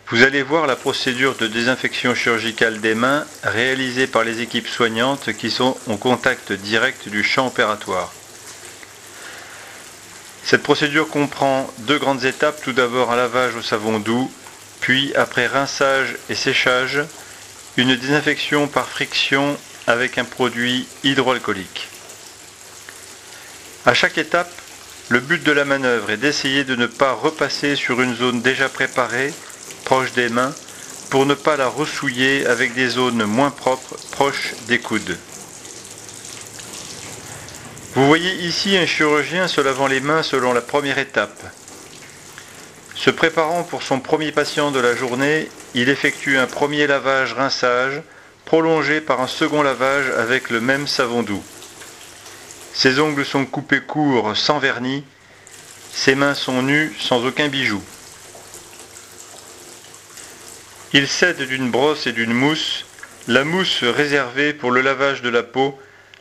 Vous allez voir la procédure de désinfection chirurgicale des mains réalisée par les équipes soignantes qui sont au contact direct du champ opératoire. Cette procédure comprend deux grandes étapes. Tout d'abord un lavage au savon doux, puis après rinçage et séchage, une désinfection par friction avec un produit hydroalcoolique. À chaque étape, le but de la manœuvre est d'essayer de ne pas repasser sur une zone déjà préparée, proche des mains, pour ne pas la ressouiller avec des zones moins propres, proches des coudes. Vous voyez ici un chirurgien se lavant les mains selon la première étape. Se préparant pour son premier patient de la journée, il effectue un premier lavage-rinçage, prolongé par un second lavage avec le même savon doux. Ses ongles sont coupés courts sans vernis, ses mains sont nues sans aucun bijou. Il s'aide d'une brosse et d'une mousse, la mousse réservée pour le lavage de la peau,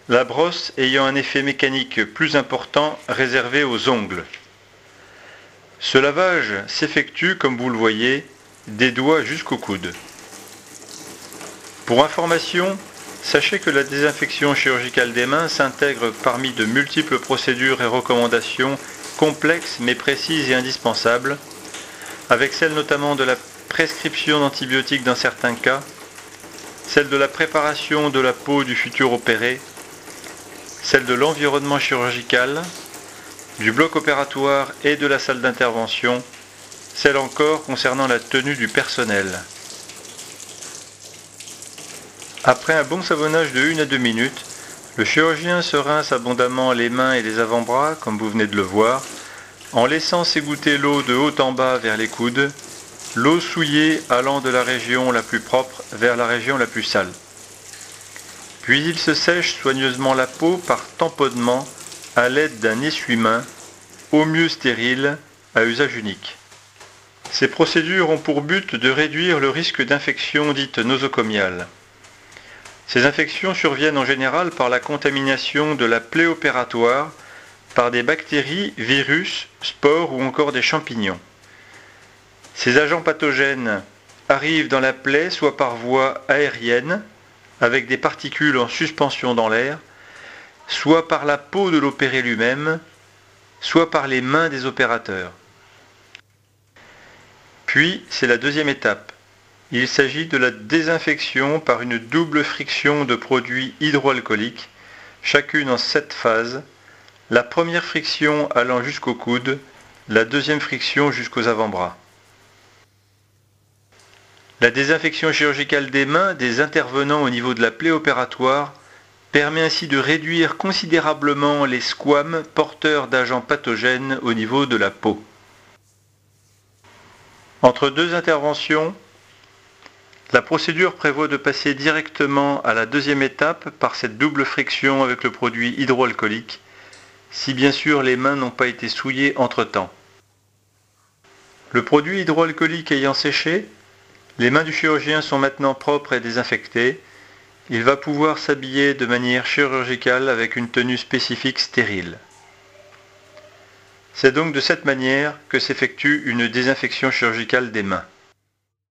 la brosse ayant un effet mécanique plus important réservé aux ongles. Ce lavage s'effectue, comme vous le voyez, des doigts jusqu'au coude. Pour information, sachez que la désinfection chirurgicale des mains s'intègre parmi de multiples procédures et recommandations complexes mais précises et indispensables, avec celle notamment de la prescription d'antibiotiques dans certains cas, celle de la préparation de la peau du futur opéré, celle de l'environnement chirurgical, du bloc opératoire et de la salle d'intervention, celle encore concernant la tenue du personnel. Après un bon savonnage de 1 à 2 minutes, le chirurgien se rince abondamment les mains et les avant-bras, comme vous venez de le voir, en laissant s'égoutter l'eau de haut en bas vers les coudes, l'eau souillée allant de la région la plus propre vers la région la plus sale. Puis il se sèche soigneusement la peau par tamponnement à l'aide d'un essuie-main, au mieux stérile, à usage unique. Ces procédures ont pour but de réduire le risque d'infection dite nosocomiale. Ces infections surviennent en général par la contamination de la plaie opératoire par des bactéries, virus, spores ou encore des champignons. Ces agents pathogènes arrivent dans la plaie soit par voie aérienne, avec des particules en suspension dans l'air, soit par la peau de l'opéré lui-même, soit par les mains des opérateurs. Puis, c'est la deuxième étape. Il s'agit de la désinfection par une double friction de produits hydroalcooliques, chacune en 7 phases, la première friction allant jusqu'au coude, la deuxième friction jusqu'aux avant-bras. La désinfection chirurgicale des mains des intervenants au niveau de la plaie opératoire permet ainsi de réduire considérablement les squames porteurs d'agents pathogènes au niveau de la peau. Entre deux interventions, la procédure prévoit de passer directement à la deuxième étape par cette double friction avec le produit hydroalcoolique, si bien sûr les mains n'ont pas été souillées entre-temps. Le produit hydroalcoolique ayant séché, les mains du chirurgien sont maintenant propres et désinfectées. Il va pouvoir s'habiller de manière chirurgicale avec une tenue spécifique stérile. C'est donc de cette manière que s'effectue une désinfection chirurgicale des mains.